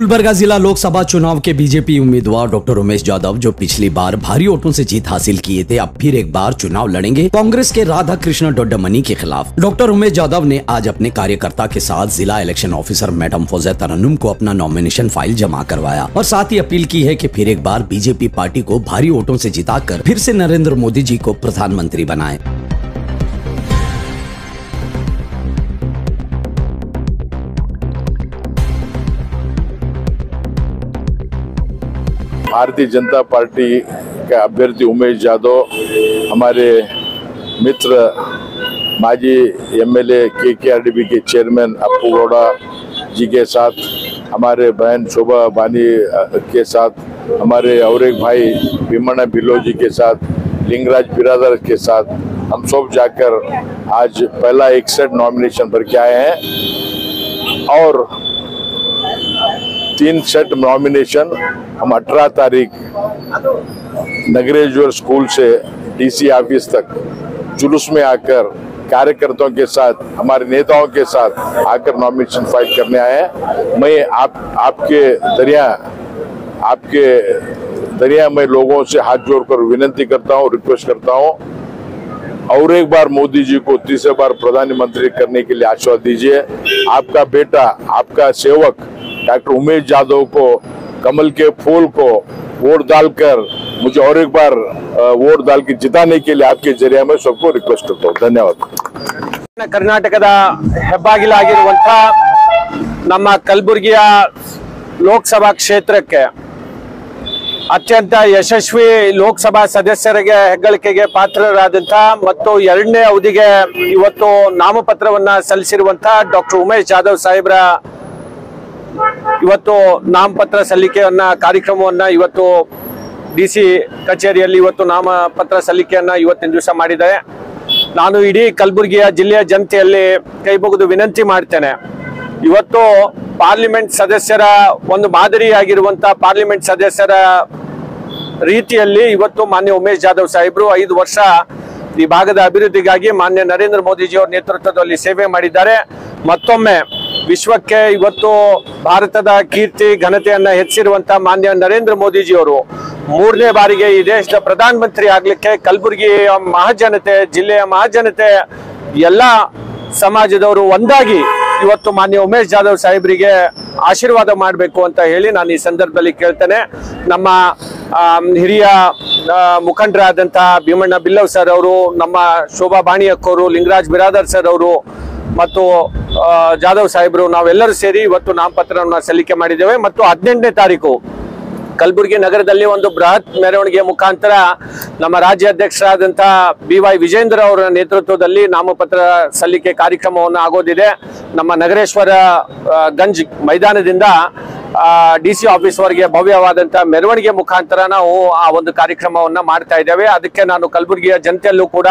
गुलबर्गा जिला लोकसभा चुनाव के बीजेपी उम्मीदवार डॉक्टर उमेश जाधव, जो पिछली बार भारी वोटों से जीत हासिल किए थे, अब फिर एक बार चुनाव लड़ेंगे कांग्रेस के राधा कृष्ण डोड्डमनी के खिलाफ। डॉक्टर उमेश जाधव ने आज अपने कार्यकर्ता के साथ जिला इलेक्शन ऑफिसर मैडम फौजिया तरन्नुम को अपना नॉमिनेशन फाइल जमा करवाया और साथ ही अपील की है कि फिर एक बार बीजेपी पार्टी को भारी वोटों से जिताकर फिर से नरेंद्र मोदी जी को प्रधानमंत्री बनाए। भारतीय जनता पार्टी का अभ्यर्थी उमेश जाधव हमारे मित्र माजी एमएलए केकेआरडीबी के चेयरमैन अप्पू गौड़ा जी के साथ, हमारे बहन शोभा बानी के साथ, हमारे और एक भाई भीमण्णा भिल्लो जी के साथ, लिंगराज बिरादर के साथ हम सब जाकर आज पहला 61 नॉमिनेशन भर के आए हैं और 3 सेट नॉमिनेशन हम 18 तारीख नगरेश्वर स्कूल से डीसी ऑफिस तक जुलूस में आकर कार्यकर्ताओं के साथ, हमारे नेताओं के साथ आकर नॉमिनेशन फाइल करने आए हैं। मैं आपके दरिया में लोगों से हाथ जोड़कर विनती करता हूं, रिक्वेस्ट करता हूं, और एक बार मोदी जी को तीसरे बार प्रधानमंत्री करने के लिए आशीर्वाद दीजिए। आपका बेटा, आपका सेवक डॉक्टर उमेश जाधव को, कमल के फूल को वोट डालकर मुझे और एक बार वोट डाल के जिताने के लिए आपके जरिए मैं सबको रिक्वेस्ट करता हूँ। धन्यवाद। कर्नाटकದ ಹೆಬ್ಬಾಗಿಲಾಗಿರುವಂತ ನಮ್ಮ ಕಲಬುರಗಿಯ ಲೋಕಸಭಾ ಕ್ಷೇತ್ರಕ್ಕೆ ಅತ್ಯಂತ ಯಶಸ್ವಿ ಲೋಕಸಭಾ ಸದಸ್ಯರಿಗೆ ಹೆಗ್ಗಳಿಕೆಗೆ ಪಾತ್ರರಾದಂತ ಮತ್ತು 2ನೇ ಅವಧಿಗೆ ಇವತ್ತು ನಾಮಪತ್ರವನ್ನ ಸಲ್ಲಿಸಿರುವಂತ ಡಾಕ್ಟರ್ ಉಮೇಶ್ ಜಾಧವ್ ಸಾಹೇಬ್ರ ಇವತ್ತು ನಾಮಪತ್ರ ಸಲ್ಲಿಕೆಯನ್ನ ಕಾರ್ಯಕ್ರಮವನ್ನ ಇವತ್ತು ಡಿಸಿ ಕಚೇರಿಯಲ್ಲಿ ಇವತ್ತು ನಾಮಪತ್ರ ಸಲ್ಲಿಕೆಯನ್ನ ಇವತ್ತಿನ ದಿವಸ ಮಾಡಿದ್ದಾರೆ। ನಾನು ಇಡೀ ಕಲಬುರಗಿಯ ಜಿಲ್ಲೆಯ ಜನತೆಯಲ್ಲಿ ಕೈ ಮುಗಿದು ವಿನಂತಿ ಮಾಡ್ತೇನೆ, ಇವತ್ತು ಪಾರ್ಲಿಮೆಂಟ್ ಸದಸ್ಯರ ಒಂದು ಮಾದರಿಯಾಗಿರುವಂತ ಪಾರ್ಲಿಮೆಂಟ್ ಸದಸ್ಯರ ರೀತಿಯಲ್ಲಿ ಇವತ್ತು ಮಾನ್ಯ ಉಮೇಶ್ ಜಾಧವ್ ಸಾಹೇಬ್ರು 5 ವರ್ಷ ಈ ಭಾಗದ ಅಭಿವೃದ್ಧಿಗಾಗಿ ಮಾನ್ಯ ನರೇಂದ್ರ ಮೋದಿಜಿ ಅವರ ನೇತೃತ್ವದಲ್ಲಿ ಸೇವೆ ಮಾಡಿದ್ದಾರೆ। ಮತ್ತೊಮ್ಮೆ ವಿಶ್ವಕ್ಕೆ ಇವತ್ತು ಭಾರತದ ಕೀರ್ತಿ ಘನತೆಯನ್ನ ಹೆಚ್ಚಿರುವಂತ ಮಾನ್ಯ ನರೇಂದ್ರ ಮೋದಿಜಿ ಅವರು 3ನೇ ಬಾರಿಗೆ ಈ ದೇಶದ ಪ್ರಧಾನಮಂತ್ರಿ ಆಗ್ಲಿಕ್ಕೆ ಕಲಬುರಗಿಯ ಮಹಾಜನತೆ, ಜಿಲ್ಲೆಯ ಮಹಾಜನತೆ, ಎಲ್ಲಾ ಸಮಾಜದವರು ಒಂದಾಗಿ ಇವತ್ತು ಮಾನ್ಯ ಉಮೇಶ್ ಜಾಧವ್ ಸಾಹೇಬ್ರಿಗೆ ಆಶೀರ್ವಾದ ಮಾಡಬೇಕು ಅಂತ ಹೇಳಿ ನಾನು ಈ ಸಂದರ್ಭದಲ್ಲಿ ಕೇಳ್ತೇನೆ। ನಮ್ಮ ಹಿರಿಯ ಮುಖಂಡರಾದಂತ ಭೀಮಣ್ಣ ಭಿಲ್ಲವ್ ಸರ್ ಅವರು, ನಮ್ಮ ಶೋಭಾ ಬಾಣಿ ಅಕ್ಕವರು, ಲಿಂಗರಾಜ್ ಬಿರಾದರ್ ಸರ್ ಅವರು ಮತ್ತು ಜಾಧವ್ ಸಾಹೇಬ್ರು ನಾವೆಲ್ಲರೂ ಸೇರಿ ಇವತ್ತು ನಾಮಪತ್ರವನ್ನು ಸಲ್ಲಿಕೆ ಮಾಡಿದ್ದೇವೆ ಮತ್ತು 18ನೇ ತಾರೀಕು ಕಲಬುರಗಿ ನಗರದಲ್ಲಿ ಒಂದು ಬೃಹತ್ ಮೆರವಣಿಗೆ ಮುಖಾಂತರ ನಮ್ಮ ರಾಜ್ಯಾಧ್ಯಕ್ಷರಾದಂತ BY ವಿಜೇಂದ್ರ ಅವರ ನೇತೃತ್ವದಲ್ಲಿ ನಾಮಪತ್ರ ಸಲ್ಲಿಕೆ ಕಾರ್ಯಕ್ರಮವನ್ನು ಆಗೋದಿದೆ। ನಮ್ಮ ನಗರೇಶ್ವರ ಗಂಜ್ ಮೈದಾನದಿಂದ ಡಿಸಿ ಆಫೀಸ್ ವರೆಗೆ ಭವ್ಯವಾದಂತ ಮೆರವಣಿಗೆ ಮುಖಾಂತರ ನಾವು ಆ ಒಂದು ಕಾರ್ಯಕ್ರಮವನ್ನ ಮಾಡ್ತಾ ಇದ್ದೇವೆ। ಅದಕ್ಕೆ ನಾನು ಕಲಬುರಗಿಯ ಜನತೆಯಲ್ಲೂ ಕೂಡ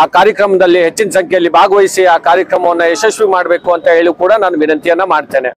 ಆ ಕಾರ್ಯಕ್ರಮದಲ್ಲಿ ಹೆಚ್ಚಿನ ಸಂಖ್ಯೆಯಲ್ಲಿ ಭಾಗವಹಿಸಿ ಆ ಕಾರ್ಯಕ್ರಮವನ್ನ ಯಶಸ್ವಿ ಮಾಡಬೇಕು ಅಂತ ಹೇಳಿ ಕೂಡ ನಾನು ವಿನಂತಿಯನ್ನ ಮಾಡ್ತೇನೆ।